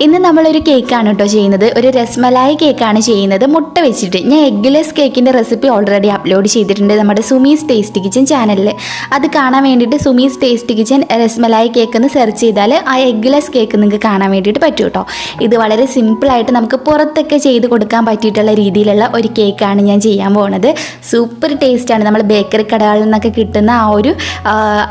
ഇന്ന് നമ്മളൊരു കേക്കാണ് കേട്ടോ ചെയ്യുന്നത്. ഒരു രസ്മലായി കേക്കാണ് ചെയ്യുന്നത് മുട്ട വെച്ചിട്ട്. ഞാൻ എഗ്ഗ്ലെസ് കേക്കിൻ്റെ റെസിപ്പി ഓൾറെഡി അപ്ലോഡ് ചെയ്തിട്ടുണ്ട് നമ്മുടെ സുമീസ് ടേസ്റ്റ് കിച്ചൻ ചാനലിൽ. അത് കാണാൻ വേണ്ടിയിട്ട് Sumi's taste kitchen rasmalai cake എന്ന് സെർച്ച് ചെയ്താൽ ആ എഗ്ഗ്ലെസ് കേക്ക് നിങ്ങൾക്ക് കാണാൻ വേണ്ടിയിട്ട് പറ്റും കേട്ടോ. ഇത് വളരെ സിമ്പിളായിട്ട് നമുക്ക് പുറത്തൊക്കെ ചെയ്ത് കൊടുക്കാൻ പറ്റിയിട്ടുള്ള രീതിയിലുള്ള ഒരു കേക്കാണ് ഞാൻ ചെയ്യാൻ പോകുന്നത്. സൂപ്പർ ടേസ്റ്റാണ്. നമ്മൾ ബേക്കറി കടകളിൽ നിന്നൊക്കെ കിട്ടുന്ന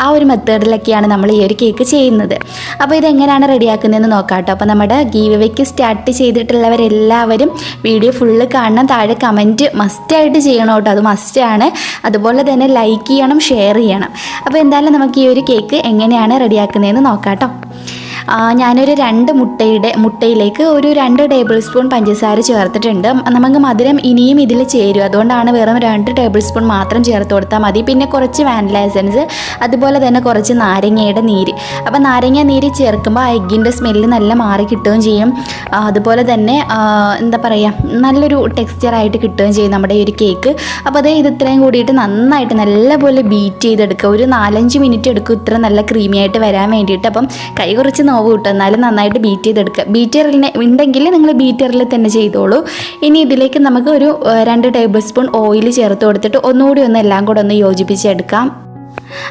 ആ ഒരു മെത്തേഡിലൊക്കെയാണ് നമ്മൾ ഈ ഒരു കേക്ക് ചെയ്യുന്നത്. അപ്പോൾ ഇതെങ്ങനെയാണ് റെഡിയാക്കുന്നതെന്ന് നോക്കാം കേട്ടോ. അപ്പോൾ നമ്മുടെ ഗീവ് അവേക്ക് സ്റ്റാർട്ട് ചെയ്തിട്ടുള്ളവരെല്ലാവരും വീഡിയോ ഫുള്ള് കാണണം. താഴെ കമൻറ്റ് മസ്റ്റായിട്ട് ചെയ്യണം കേട്ടോ, അത് മസ്റ്റാണ്. അതുപോലെ തന്നെ ലൈക്ക് ചെയ്യണം, ഷെയർ ചെയ്യണം. അപ്പോൾ എന്തായാലും നമുക്ക് ഈ ഒരു കേക്ക് എങ്ങനെയാണ് റെഡിയാക്കുന്നതെന്ന് നോക്കാം കേട്ടോ. ഞാനൊരു 2 മുട്ടയിലേക്ക് ഒരു 2 ടേബിൾ സ്പൂൺ പഞ്ചസാര ചേർത്തിട്ടുണ്ട്. നമുക്ക് മധുരം ഇനിയും ഇതിൽ ചേരും, അതുകൊണ്ടാണ് വെറും 2 ടേബിൾ സ്പൂൺ മാത്രം ചേർത്ത് കൊടുത്താൽ മതി. പിന്നെ കുറച്ച് വാനില എസൻസ്, അതുപോലെ തന്നെ കുറച്ച് നാരങ്ങയുടെ നീര്. അപ്പോൾ നാരങ്ങ നീര് ചേർക്കുമ്പോൾ ആ എഗ്ഗിൻ്റെ സ്മെല്ല് നല്ല മാറി കിട്ടുകയും ചെയ്യും. അതുപോലെ തന്നെ എന്താ പറയുക, നല്ലൊരു ടെക്സ്ചറായിട്ട് കിട്ടുകയും ചെയ്യും നമ്മുടെ ഈ ഒരു കേക്ക്. അപ്പോൾ അത് ഇത്രയും കൂടിയിട്ട് നന്നായിട്ട് നല്ലപോലെ ബീറ്റ് ചെയ്തെടുക്കുക. ഒരു 4-5 മിനിറ്റ് എടുക്കും ഇത്ര നല്ല ക്രീമി ആയിട്ട് വരാൻ വേണ്ടിയിട്ട്. അപ്പം കൈ കുറച്ച് നോവ് കിട്ടും, എന്നാലും നന്നായിട്ട് ബീറ്റ് ചെയ്തെടുക്കുക. ബീറ്ററിൽ ഉണ്ടെങ്കിൽ നിങ്ങൾ ബീറ്ററിൽ തന്നെ ചെയ്തോളൂ. ഇനി ഇതിലേക്ക് നമുക്ക് ഒരു 2 ടേബിൾ സ്പൂൺ ഓയിൽ ചേർത്ത് കൊടുത്തിട്ട് ഒന്നുകൂടി എല്ലാം കൂടെ ഒന്ന് യോജിപ്പിച്ചെടുക്കാം.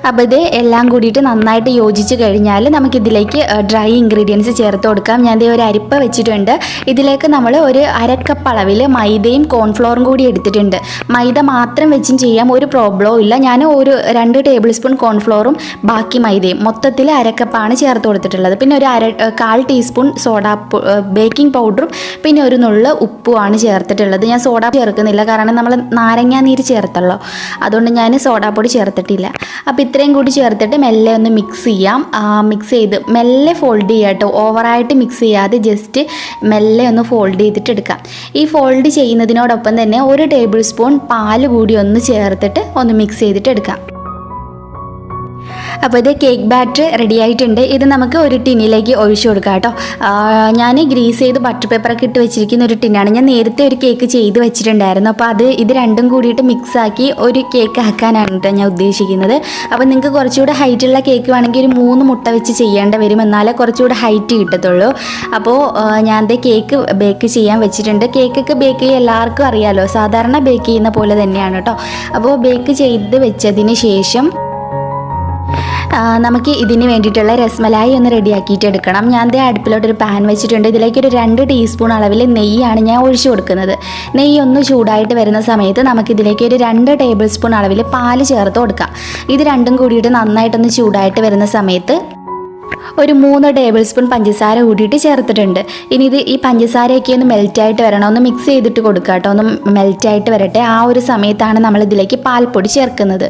അപ്പോൾ ഇത് എല്ലാം കൂടിയിട്ട് നന്നായിട്ട് യോജിച്ച് കഴിഞ്ഞാൽ നമുക്കിതിലേക്ക് ഡ്രൈ ഇൻഗ്രീഡിയൻസ് ചേർത്ത് കൊടുക്കാം. ഞാൻ ഒരു അരിപ്പ വെച്ചിട്ടുണ്ട്. ഇതിലേക്ക് നമ്മൾ ഒരു 1/2 കപ്പ് അളവിൽ മൈദയും കോൺഫ്ലോറും കൂടി എടുത്തിട്ടുണ്ട്. മൈദ മാത്രം വെച്ചും ചെയ്യാം, ഒരു പ്രോബ്ലവും ഇല്ല. ഞാൻ ഒരു 2 ടേബിൾ സ്പൂൺ കോൺഫ്ലോറും ബാക്കി മൈദയും മൊത്തത്തിൽ 1/2 കപ്പാണ് ചേർത്ത് കൊടുത്തിട്ടുള്ളത്. പിന്നെ ഒരു 1/4 ടീസ്പൂൺ ബേക്കിംഗ് പൗഡറും പിന്നെ ഒരു നുള്ള് ഉപ്പുമാണ് ചേർത്തിട്ടുള്ളത്. ഞാൻ സോഡ ചേർക്കുന്നില്ല, കാരണം നമ്മൾ നാരങ്ങാ നീര് ചേർത്തല്ലോ, അതുകൊണ്ട് ഞാൻ സോഡാപ്പൊടി ചേർത്തിട്ടില്ല. അപ്പോൾ ഇത്രയും കൂടി ചേർത്തിട്ട് മെല്ലെ ഒന്ന് മിക്സ് ചെയ്യാം. മിക്സ് ചെയ്ത് മെല്ലെ ഫോൾഡ് ചെയ്യുക കേട്ടോ, ഓവറായിട്ട് മിക്സ് ചെയ്യാതെ ജസ്റ്റ് മെല്ലെ ഒന്ന് ഫോൾഡ് ചെയ്തിട്ട് എടുക്കാം. ഈ ഫോൾഡ് ചെയ്യുന്നതിനോടൊപ്പം തന്നെ 1 ടേബിൾ സ്പൂൺ പാൽ കൂടി ഒന്ന് ചേർത്തിട്ട് ഒന്ന് മിക്സ് ചെയ്തിട്ട് എടുക്കാം. അപ്പോൾ ഇത് കേക്ക് ബാറ്റർ റെഡി ആയിട്ടുണ്ട്. ഇത് നമുക്ക് ഒരു ടിന്നിലേക്ക് ഒഴിച്ചു കൊടുക്കാം കേട്ടോ. ഞാൻ ഗ്രീസ് ചെയ്ത് ബട്ടർ പേപ്പറൊക്കെ ഇട്ട് വെച്ചിരിക്കുന്ന ഒരു ടിന്നാണ്. ഞാൻ നേരത്തെ ഒരു കേക്ക് ചെയ്ത് വെച്ചിട്ടുണ്ടായിരുന്നു. അപ്പോൾ ഇത് രണ്ടും കൂടിയിട്ട് മിക്സാക്കി ഒരു കേക്ക് ആക്കാനാണ് കേട്ടോ ഞാൻ ഉദ്ദേശിക്കുന്നത്. അപ്പോൾ നിങ്ങൾക്ക് കുറച്ചുകൂടെ ഹൈറ്റുള്ള കേക്ക് വേണമെങ്കിൽ ഒരു 3 മുട്ട വെച്ച് ചെയ്യേണ്ടി വരും, എന്നാലേ കുറച്ചുകൂടെ ഹൈറ്റ് കിട്ടത്തുള്ളൂ. അപ്പോൾ ഞാൻ കേക്ക് ബേക്ക് ചെയ്യാൻ വെച്ചിട്ടുണ്ട്. കേക്കൊക്കെ ബേക്ക് ചെയ്യാൻ എല്ലാവർക്കും അറിയാമല്ലോ, സാധാരണ ബേക്ക് ചെയ്യുന്ന പോലെ തന്നെയാണ് കേട്ടോ. അപ്പോൾ ബേക്ക് ചെയ്ത് വെച്ചതിന് ശേഷം നമുക്ക് ഇതിന് വേണ്ടിയിട്ടുള്ള രസ്മലായി ഒന്ന് റെഡിയാക്കിയിട്ട് എടുക്കണം. ഞാൻ അടുപ്പിലോട്ടൊരു പാൻ വെച്ചിട്ടുണ്ട്. ഇതിലേക്ക് ഒരു 2 ടീസ്പൂൺ അളവിൽ നെയ്യാണ് ഞാൻ ഒഴിച്ചു കൊടുക്കുന്നത്. നെയ്യ് ഒന്ന് ചൂടായിട്ട് വരുന്ന സമയത്ത് നമുക്കിതിലേക്ക് ഒരു 2 ടേബിൾ സ്പൂൺ അളവിൽ പാല് ചേർത്ത് കൊടുക്കാം. ഇത് രണ്ടും കൂടിയിട്ട് നന്നായിട്ടൊന്ന് ചൂടായിട്ട് വരുന്ന സമയത്ത് ഒരു 3 ടേബിൾ സ്പൂൺ പഞ്ചസാര കൂട്ടിയിട്ട് ചേർത്തിട്ടുണ്ട്. ഇനി ഈ പഞ്ചസാരയൊക്കെ ഒന്ന് മെൽറ്റായിട്ട് വരണം, ഒന്ന് മിക്സ് ചെയ്തിട്ട് കൊടുക്കുക കേട്ടോ, ഒന്ന് മെൽറ്റായിട്ട് വരട്ടെ. ആ ഒരു സമയത്താണ് നമ്മളിതിലേക്ക് പാൽപ്പൊടി ചേർക്കുന്നത്.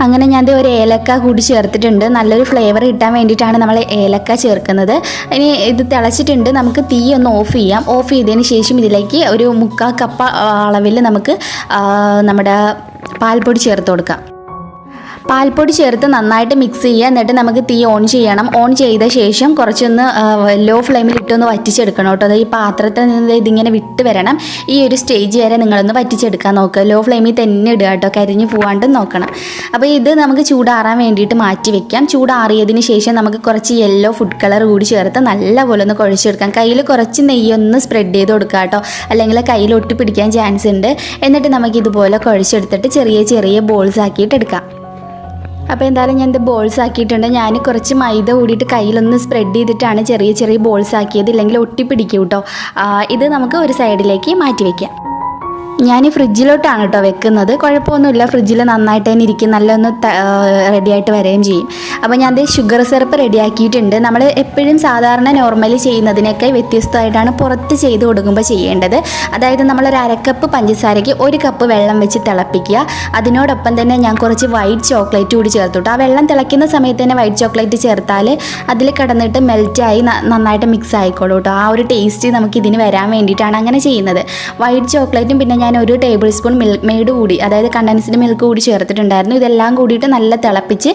അങ്ങനെ ഞാൻ ഒരു ഏലക്ക കൂടി ചേർത്തിട്ടുണ്ട്. നല്ലൊരു ഫ്ലേവർ കിട്ടാൻ വേണ്ടിയിട്ടാണ് നമ്മൾ ഏലക്ക ചേർക്കുന്നത്. ഇനി ഇത് തിളച്ചിട്ടുണ്ട്, നമുക്ക് തീ ഒന്ന് ഓഫ് ചെയ്യാം. ഓഫ് ചെയ്തതിന് ശേഷം ഇതിലേക്ക് ഒരു 3/4 കപ്പ് അളവിൽ നമുക്ക് നമ്മുടെ പാൽപ്പൊടി ചേർത്ത് കൊടുക്കാം. പാൽപ്പൊടി ചേർത്ത് നന്നായിട്ട് മിക്സ് ചെയ്യുക. എന്നിട്ട് നമുക്ക് തീ ഓൺ ചെയ്യണം. ഓൺ ചെയ്ത ശേഷം കുറച്ചൊന്ന് ലോ ഫ്ലെയിമിൽ ഇട്ടൊന്ന് വറ്റിച്ചെടുക്കണം കേട്ടോ. അത് ഈ പാത്രത്തിൽ നിന്ന് ഇതിങ്ങനെ വിട്ട് വരണം. ഈ ഒരു സ്റ്റേജ് വരെ നിങ്ങളൊന്ന് വറ്റിച്ചെടുക്കാൻ നോക്കുക. ലോ ഫ്ലെയിമിൽ തന്നെ ഇടുക കേട്ടോ, കരിഞ്ഞു പോകാണ്ട് നോക്കണം. അപ്പോൾ ഇത് നമുക്ക് ചൂടാറാൻ വേണ്ടിയിട്ട് മാറ്റി വെക്കാം. ചൂടാറിയതിന് ശേഷം നമുക്ക് കുറച്ച് യെല്ലോ ഫുഡ് കളർ കൂടി ചേർത്ത് നല്ലപോലെ ഒന്ന് കുഴച്ചെടുക്കാം. കയ്യിൽ കുറച്ച് നെയ്യൊന്ന് സ്പ്രെഡ് ചെയ്ത് കൊടുക്കുക കേട്ടോ, അല്ലെങ്കിൽ കയ്യിൽ ഒട്ടി പിടിക്കാൻ ചാൻസ് ഉണ്ട്. എന്നിട്ട് നമുക്കിതുപോലെ കുഴച്ചെടുത്തിട്ട് ചെറിയ ചെറിയ ബോൾസ് ആക്കിയിട്ട് എടുക്കാം. അപ്പോൾ എന്തായാലും ഞാൻ ഇത് ബോൾസ് ആക്കിയിട്ടുണ്ട്. ഞാൻ കുറച്ച് മൈദ കൂടിയിട്ട് കയ്യിലൊന്ന് സ്പ്രെഡ് ചെയ്തിട്ടാണ് ചെറിയ ചെറിയ ബോൾസ് ആക്കിയത്, ഇല്ലെങ്കിൽ ഒട്ടിപ്പിടിക്കും കേട്ടോ. ഇത് നമുക്ക് ഒരു സൈഡിലേക്ക് മാറ്റി വയ്ക്കാം. ഞാൻ ഫ്രിഡ്ജിലോട്ടാണ് കേട്ടോ വെക്കുന്നത്. കുഴപ്പമൊന്നുമില്ല, ഫ്രിഡ്ജിൽ നന്നായിട്ട് തന്നെ ഇരിക്കും, നല്ലൊന്ന് റെഡിയായിട്ട് വരികയും ചെയ്യും. അപ്പോൾ ഞാൻ ഷുഗർ സിറപ്പ് റെഡിയാക്കിയിട്ടുണ്ട്. നമ്മൾ എപ്പോഴും സാധാരണ നോർമലി ചെയ്യുന്നതിനൊക്കെ വ്യത്യസ്തമായിട്ടാണ് പുറത്ത് ചെയ്ത് കൊടുക്കുമ്പോൾ ചെയ്യേണ്ടത്. അതായത് നമ്മളൊരു 1/2 കപ്പ് പഞ്ചസാരയ്ക്ക് 1 കപ്പ് വെള്ളം വെച്ച് തിളപ്പിക്കുക. അതിനോടൊപ്പം തന്നെ ഞാൻ കുറച്ച് വൈറ്റ് ചോക്ലേറ്റ് കൂടി ചേർത്തിട്ടു. ആ വെള്ളം തിളയ്ക്കുന്ന സമയത്ത് തന്നെ വൈറ്റ് ചോക്ലേറ്റ് ചേർത്താൽ അതിൽ കിടന്നിട്ട് മെൽറ്റായി നന്നായിട്ട് മിക്സ് ആയിക്കോളൂ കേട്ടോ. ആ ഒരു ടേസ്റ്റ് നമുക്ക് ഇതിന് വരാൻ വേണ്ടിയിട്ടാണ് അങ്ങനെ ചെയ്യുന്നത്. വൈറ്റ് ചോക്ലേറ്റും പിന്നെ ഞാൻ 1 ടേബിൾ സ്പൂൺ മിൽക്ക് മെയ്ഡ് കൂടി, അതായത് കണ്ടൻസ്ഡ് മിൽക്ക് കൂടി ചേർത്തിട്ടുണ്ടായിരുന്നു. ഇതെല്ലാം കൂടിയിട്ട് നല്ല തിളപ്പിച്ച്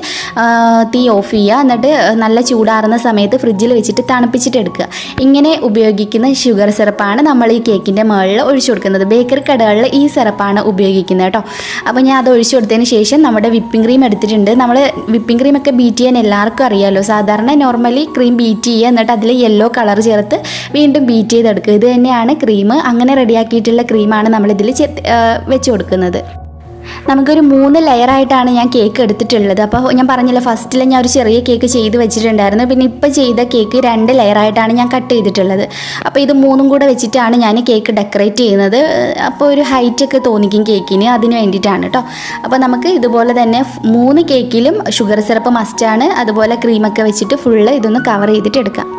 തീ ഓഫ് ചെയ്യുക. എന്നിട്ട് നല്ല ചൂടാറുന്ന സമയത്ത് ഫ്രിഡ്ജിൽ വെച്ചിട്ട് തണുപ്പിച്ചിട്ട് എടുക്കുക. ഇങ്ങനെ ഉപയോഗിക്കുന്ന ഷുഗർ സിറപ്പാണ് നമ്മൾ ഈ കേക്കിൻ്റെ മുകളിൽ ഒഴിച്ചു കൊടുക്കുന്നത്. ബേക്കറി കടകളിൽ ഈ സിറപ്പാണ് ഉപയോഗിക്കുന്നത് കേട്ടോ. അപ്പോൾ ഞാൻ അത് ഒഴിച്ചു കൊടുത്തതിന് ശേഷം നമ്മുടെ വിപ്പിംഗ് ക്രീം എടുത്തിട്ടുണ്ട്. നമ്മൾ വിപ്പിംഗ് ക്രീമൊക്കെ ബീറ്റ് ചെയ്യാൻ എല്ലാവർക്കും അറിയാമല്ലോ. സാധാരണ നോർമലി ക്രീം ബീറ്റ് ചെയ്യുക, എന്നിട്ട് അതിൽ യെല്ലോ കളർ ചേർത്ത് വീണ്ടും ബീറ്റ് ചെയ്തെടുക്കുക. ഇത് തന്നെയാണ് ക്രീം. അങ്ങനെ റെഡിയാക്കിയിട്ടുള്ള ക്രീമാണ് നമ്മളിതിൽ വെച്ച് കൊടുക്കുന്നത്. നമുക്കൊരു 3 ലെയറായിട്ടാണ് ഞാൻ കേക്ക് എടുത്തിട്ടുള്ളത്. അപ്പോൾ ഞാൻ പറഞ്ഞില്ല, ഫസ്റ്റിൽ ഞാൻ ഒരു ചെറിയ കേക്ക് ചെയ്ത് വെച്ചിട്ടുണ്ടായിരുന്നു. പിന്നെ ഇപ്പോൾ ചെയ്ത കേക്ക് 2 ലെയറായിട്ടാണ് ഞാൻ കട്ട് ചെയ്തിട്ടുള്ളത്. അപ്പോൾ ഇത് 3ഉം കൂടെ വെച്ചിട്ടാണ് ഞാൻ കേക്ക് ഡെക്കറേറ്റ് ചെയ്യുന്നത്. അപ്പോൾ ഒരു ഹൈറ്റൊക്കെ തോന്നിക്കും കേക്കിന്, അതിന് വേണ്ടിയിട്ടാണ് കേട്ടോ. അപ്പോൾ നമുക്ക് ഇതുപോലെ തന്നെ 3 കേക്കിലും ഷുഗർ സിറപ്പ് മസ്റ്റാണ്. അതുപോലെ ക്രീമൊക്കെ വെച്ചിട്ട് ഫുള്ള് ഇതൊന്ന് കവർ ചെയ്തിട്ട് എടുക്കാം.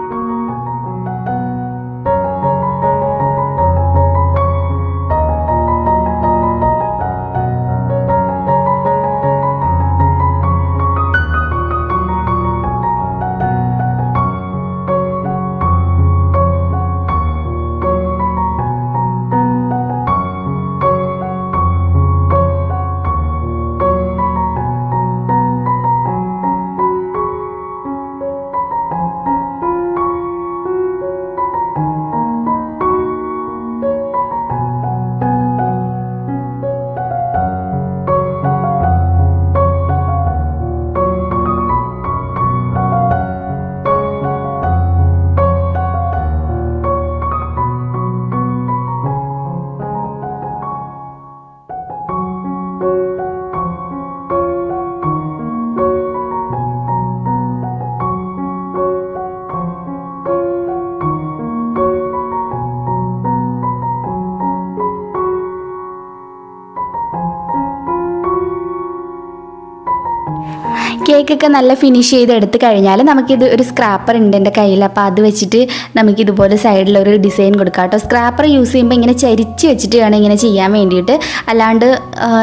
കേക്കൊക്കെ നല്ല ഫിനിഷ് ചെയ്ത് എടുത്ത് കഴിഞ്ഞാൽ നമുക്കിത് ഒരു സ്ക്രാപ്പർ ഉണ്ട് എൻ്റെ കയ്യിൽ. അപ്പോൾ അത് വെച്ചിട്ട് നമുക്കിതുപോലെ സൈഡിലൊരു ഡിസൈൻ കൊടുക്കാം കേട്ടോ. സ്ക്രാപ്പർ യൂസ് ചെയ്യുമ്പോൾ ഇങ്ങനെ ചരിച്ച് വെച്ചിട്ട് വേണം ഇങ്ങനെ ചെയ്യാൻ വേണ്ടിയിട്ട്. അല്ലാണ്ട്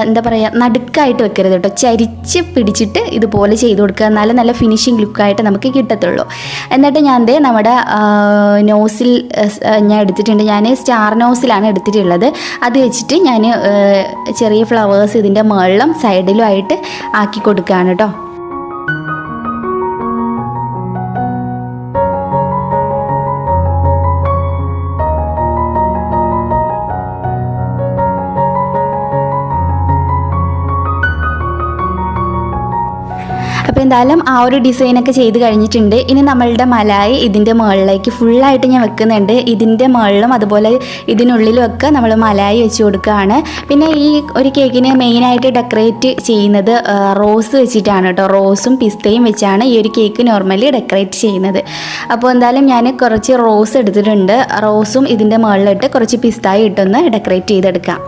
എന്താ പറയുക, നടുക്കായിട്ട് വെക്കരുത് കേട്ടോ. ചരിച്ച് പിടിച്ചിട്ട് ഇതുപോലെ ചെയ്ത് കൊടുക്കുക, എന്നാലും നല്ല ഫിനിഷിങ് ലുക്കായിട്ട് നമുക്ക് കിട്ടത്തുള്ളൂ. എന്നിട്ട് ഞാൻ നമ്മുടെ നോസിൽ ഞാൻ എടുത്തിട്ടുണ്ട്. ഞാൻ സ്റ്റാർ നോസിലാണ് എടുത്തിട്ടുള്ളത്. അത് വെച്ചിട്ട് ഞാൻ ചെറിയ ഫ്ലവേഴ്സ് ഇതിൻ്റെ മുകളിലും സൈഡിലും ആയിട്ട് ആക്കി കൊടുക്കുകയാണ് കേട്ടോ. അപ്പോൾ എന്തായാലും ആ ഒരു ഡിസൈനൊക്കെ ചെയ്ത് കഴിഞ്ഞിട്ടുണ്ട്. ഇനി നമ്മളുടെ മലായി ഇതിൻ്റെ മുകളിലേക്ക് ഫുള്ളായിട്ട് ഞാൻ വെക്കുന്നുണ്ട്. ഇതിൻ്റെ മുകളിലും അതുപോലെ ഇതിനുള്ളിലും ഒക്കെ നമ്മൾ മലായി വെച്ച് കൊടുക്കുകയാണ്. പിന്നെ ഈ ഒരു കേക്കിന് മെയിനായിട്ട് ഡെക്കറേറ്റ് ചെയ്യുന്നത് റോസ് വെച്ചിട്ടാണ് കേട്ടോ. റോസും പിസ്തയും വെച്ചാണ് ഈ ഒരു കേക്ക് നോർമലി ഡെക്കറേറ്റ് ചെയ്യുന്നത്. അപ്പോൾ എന്തായാലും ഞാൻ കുറച്ച് റോസ് എടുത്തിട്ടുണ്ട്. റോസും ഇതിൻ്റെ മുകളിലിട്ട് കുറച്ച് പിസ്തായും ഇട്ടൊന്ന് ഡെക്കറേറ്റ് ചെയ്തെടുക്കാം.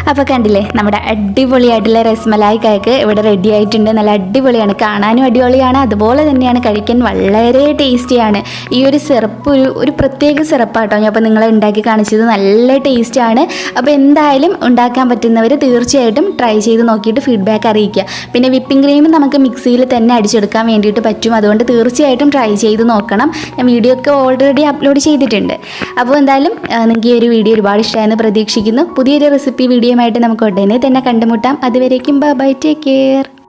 അപ്പോൾ കണ്ടില്ലേ, നമ്മുടെ അടിപൊളിയായിട്ടുള്ള രസ്മലായി കേക്ക് ഇവിടെ റെഡി ആയിട്ടുണ്ട്. നല്ല അടിപൊളിയാണ്, കാണാനും അടിപൊളിയാണ്, അതുപോലെ തന്നെയാണ് കഴിക്കാൻ വളരെ ടേസ്റ്റിയാണ്. ഈ ഒരു സിറപ്പ് ഒരു പ്രത്യേക സിറപ്പാട്ടോ ഞാൻ അപ്പോൾ നിങ്ങളെ ഉണ്ടാക്കി കാണിച്ചത്. നല്ല ടേസ്റ്റാണ്. അപ്പോൾ എന്തായാലും ഉണ്ടാക്കാൻ പറ്റുന്നവർ തീർച്ചയായിട്ടും ട്രൈ ചെയ്ത് നോക്കിയിട്ട് ഫീഡ്ബാക്ക് അറിയിക്കുക. പിന്നെ വിപ്പിംഗ് ക്രീം നമുക്ക് മിക്സിയിൽ തന്നെ അടിച്ചെടുക്കാൻ വേണ്ടിയിട്ട് പറ്റും. അതുകൊണ്ട് തീർച്ചയായിട്ടും ട്രൈ ചെയ്ത് നോക്കണം. ഞാൻ വീഡിയോ ഒക്കെ ഓൾറെഡി അപ്ലോഡ് ചെയ്തിട്ടുണ്ട്. അപ്പോൾ എന്തായാലും നിങ്ങൾക്ക് ഈ ഒരു വീഡിയോ ഒരുപാട് ഇഷ്ടമായെന്ന് പ്രതീക്ഷിക്കുന്നു. പുതിയൊരു റെസിപ്പി വീഡിയോ ആയിട്ട് നമുക്ക് ഉടനെ തന്നെ കണ്ടുമുട്ടാം. അതുവരേക്കും ബൈ, ടേക്ക് കെയർ.